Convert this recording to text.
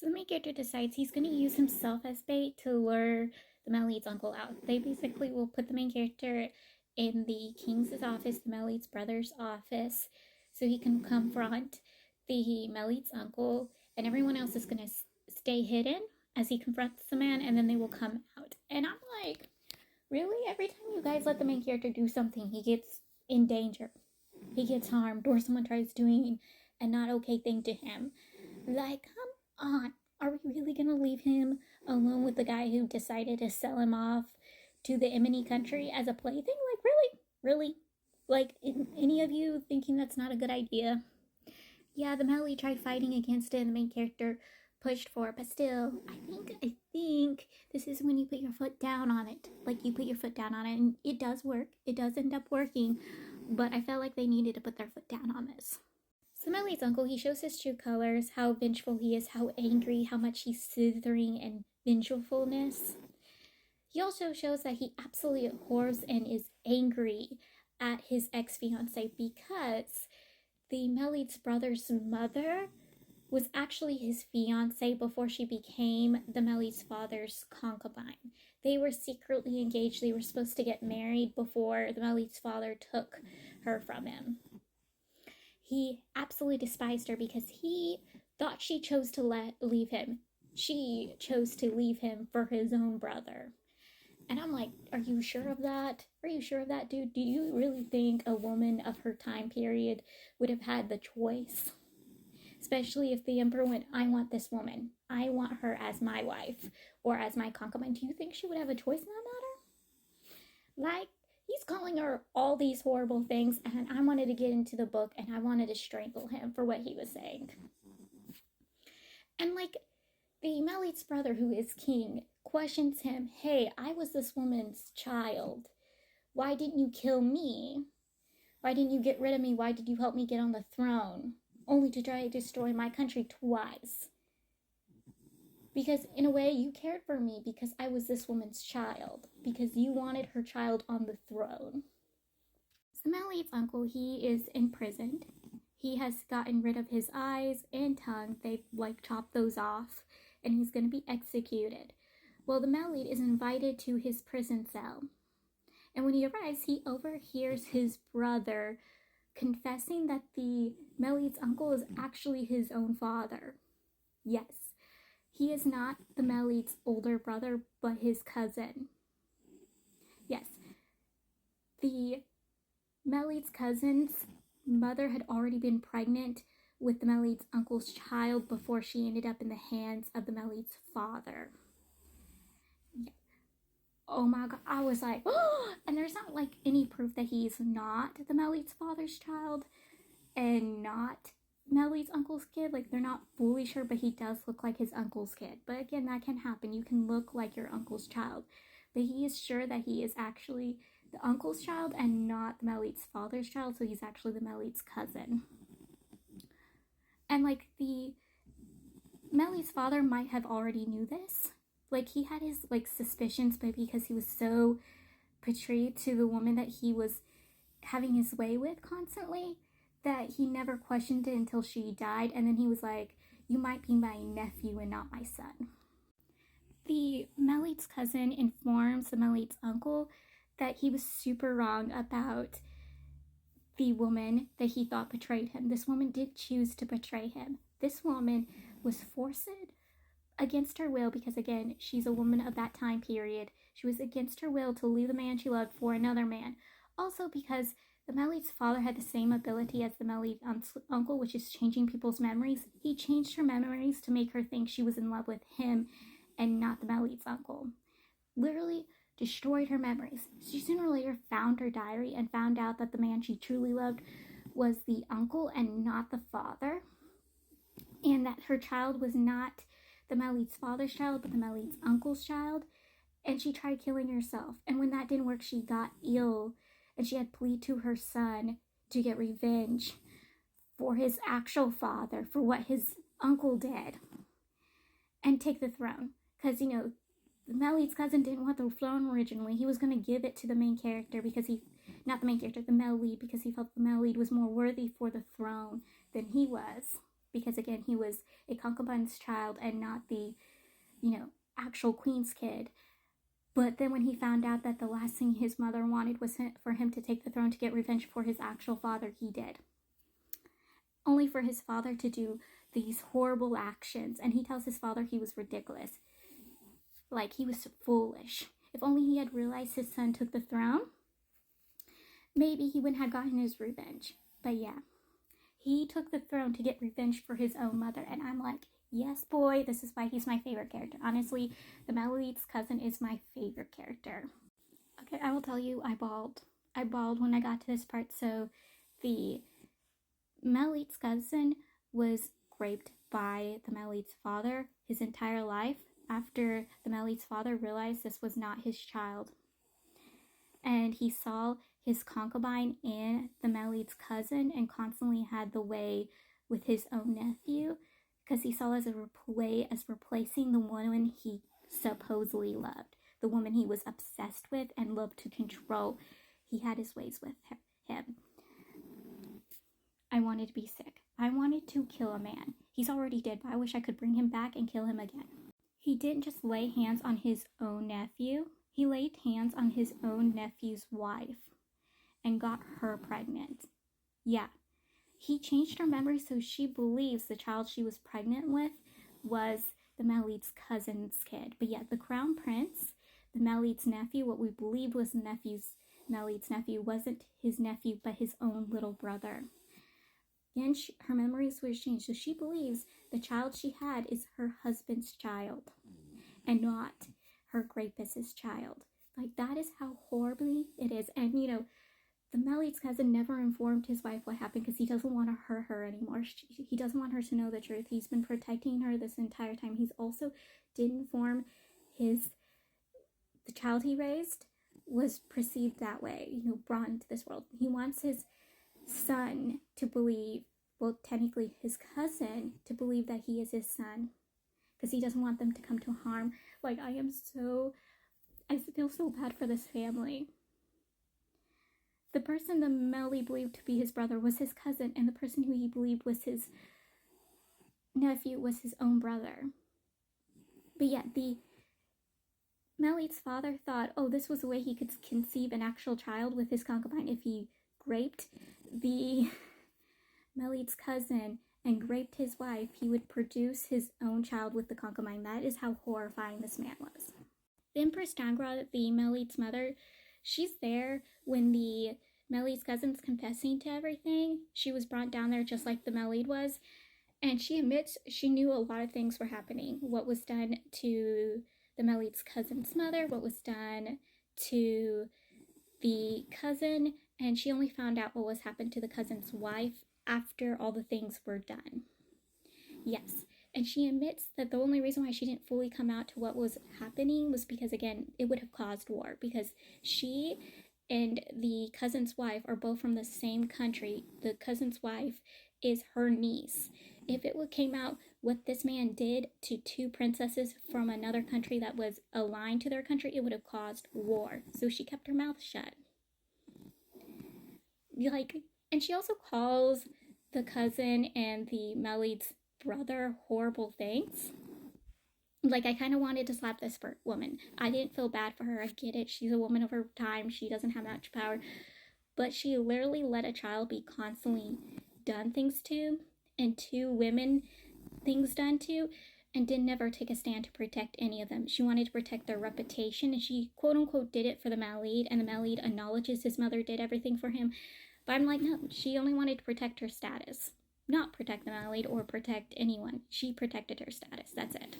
So the main character decides he's going to use himself as bait to lure the Melead's uncle out. They basically will put the main character in the king's office, the Melead's brother's office, so he can confront the Melead's uncle, and everyone else is going to stay hidden as he confronts the man, and then they will come out. And I'm like, really? Every time you guys let the main character do something, he gets in danger. He gets harmed, or someone tries doing a not okay thing to him. Like, come on. Are we really gonna leave him alone with the guy who decided to sell him off to the enemy country as a plaything? Like, really? Really? Like, any of you thinking that's not a good idea? Yeah, the Melody tried fighting against it and the main character pushed for it, but still, I think this is when you put your foot down on it. Like, you put your foot down on it, and it does work. It does end up working, but I felt like they needed to put their foot down on this. So Melead's uncle, he shows his true colors, how vengeful he is, how angry, how much he's slithering and vengefulness. He also shows that he absolutely abhors and is angry at his ex-fiancée because the Melead's brother's mother was actually his fiancée before she became the Melead's father's concubine. They were secretly engaged. They were supposed to get married before the Melead's father took her from him. He absolutely despised her because he thought she chose to leave him. She chose to leave him for his own brother. And I'm like, are you sure of that? Are you sure of that, dude? Do you really think a woman of her time period would have had the choice? Especially if the emperor went, I want this woman. I want her as my wife or as my concubine. Do you think she would have a choice in that matter? Like, he's calling her all these horrible things, and I wanted to get into the book, and I wanted to strangle him for what he was saying. And, like, the Melead's brother, who is king, questions him, hey, I was this woman's child. Why didn't you kill me? Why didn't you get rid of me? Why did you help me get on the throne? Only to try to destroy my country twice. Because in a way, you cared for me because I was this woman's child. Because you wanted her child on the throne. So Melead's uncle, he is imprisoned. He has gotten rid of his eyes and tongue. They've, chopped those off. And he's going to be executed. Well, the Melead is invited to his prison cell. And when he arrives, he overhears his brother confessing that the Melead's uncle is actually his own father. Yes, he is not the Melead's older brother, but his cousin. Yes, the Melead's cousin's mother had already been pregnant with the Melead's uncle's child before she ended up in the hands of the Melead's father. Oh my god, I was like, oh! And there's not any proof that he's not the Melead's father's child and not Melead's uncle's kid. They're not fully sure, but he does look like his uncle's kid. But again, that can happen. You can look like your uncle's child. But he is sure that he is actually the uncle's child and not the Melead's father's child, so he's actually the Melead's cousin. And the Melead's father might have already knew this. He had his, suspicions, but because he was so betrayed to the woman that he was having his way with constantly, that he never questioned it until she died, and then he was like, you might be my nephew and not my son. The Melead's cousin informs the Melead's uncle that he was super wrong about the woman that he thought betrayed him. This woman did choose to betray him. This woman was forced against her will because, again, she's a woman of that time period. She was against her will to leave the man she loved for another man. Also because the Melead's father had the same ability as the Melead uncle, which is changing people's memories. He changed her memories to make her think she was in love with him and not the Melead's uncle. Literally destroyed her memories. She sooner or later found her diary and found out that the man she truly loved was the uncle and not the father. And that her child was not the Melead's father's child, but the Melead's uncle's child. And she tried killing herself. And when that didn't work, she got ill. And she had plead to her son to get revenge for his actual father, for what his uncle did. And take the throne. Because, the Melead's cousin didn't want the throne originally. He was going to give it to the main character because the Melead, because he felt the Melead was more worthy for the throne than he was. because again, he was a concubine's child and not the, actual queen's kid. But then when he found out that the last thing his mother wanted was for him to take the throne to get revenge for his actual father, he did. Only for his father to do these horrible actions. And he tells his father he was ridiculous. Like, he was foolish. If only he had realized his son took the throne, maybe he wouldn't have gotten his revenge. But yeah, he took the throne to get revenge for his own mother. And I'm like, yes, boy, this is why he's my favorite character. Honestly, the Melite's cousin is my favorite character. Okay, I will tell you, I bawled. I bawled when I got to this part. So the Melite's cousin was raped by the Melite's father his entire life after the Melite's father realized this was not his child. And he saw his concubine and the Melite's cousin and constantly had the way with his own nephew because he saw as replacing the woman he supposedly loved, the woman he was obsessed with and loved to control. He had his ways with him. I wanted to be sick. I wanted to kill a man. He's already dead, but I wish I could bring him back and kill him again. He didn't just lay hands on his own nephew. He laid hands on his own nephew's wife and got her pregnant. Yeah. He changed her memory so she believes the child she was pregnant with was the Melite's cousin's kid. But yet the crown prince, the Melite's nephew, what we believe was Melite's nephew, wasn't his nephew but his own little brother. Again, her memories were changed, so she believes the child she had is her husband's child and not her rapist's child. Like, that is how horribly it is. And, the Melite's cousin never informed his wife what happened because he doesn't want to hurt her anymore. He doesn't want her to know the truth. He's been protecting her this entire time. He's also did inform the child he raised was perceived that way, brought into this world. He wants his son to believe, well, technically his cousin to believe that he is his son because he doesn't want them to come to harm. Like, I feel so bad for this family. The person the Melite believed to be his brother was his cousin, and the person who he believed was his nephew was his own brother. But yet the Melite's father thought, oh, this was the way he could conceive an actual child with his concubine. If he raped the Melite's cousin and raped his wife, he would produce his own child with the concubine. That is how horrifying this man was. The Empress Dangra, the Melite's mother, she's there when the Melite's cousin's confessing to everything. She was brought down there just like the Melite was, and she admits she knew a lot of things were happening. What was done to the Melite's cousin's mother, what was done to the cousin, and she only found out what was happened to the cousin's wife after all the things were done. Yes, and she admits that the only reason why she didn't fully come out to what was happening was because, again, it would have caused war, because she and the cousin's wife are both from the same country. The cousin's wife is her niece. If it came out what this man did to two princesses from another country that was aligned to their country, it would have caused war. So she kept her mouth shut. And she also calls the cousin and the Melite's brother horrible things. I kind of wanted to slap this woman. I didn't feel bad for her. I get it. She's a woman of her time. She doesn't have much power. But she literally let a child be constantly done things to, and two women things done to, and did never take a stand to protect any of them. She wanted to protect their reputation, and she quote-unquote did it for the Melite, and the Melite acknowledges his mother did everything for him. But I'm like, no, she only wanted to protect her status. Not protect the Melite or protect anyone. She protected her status. That's it.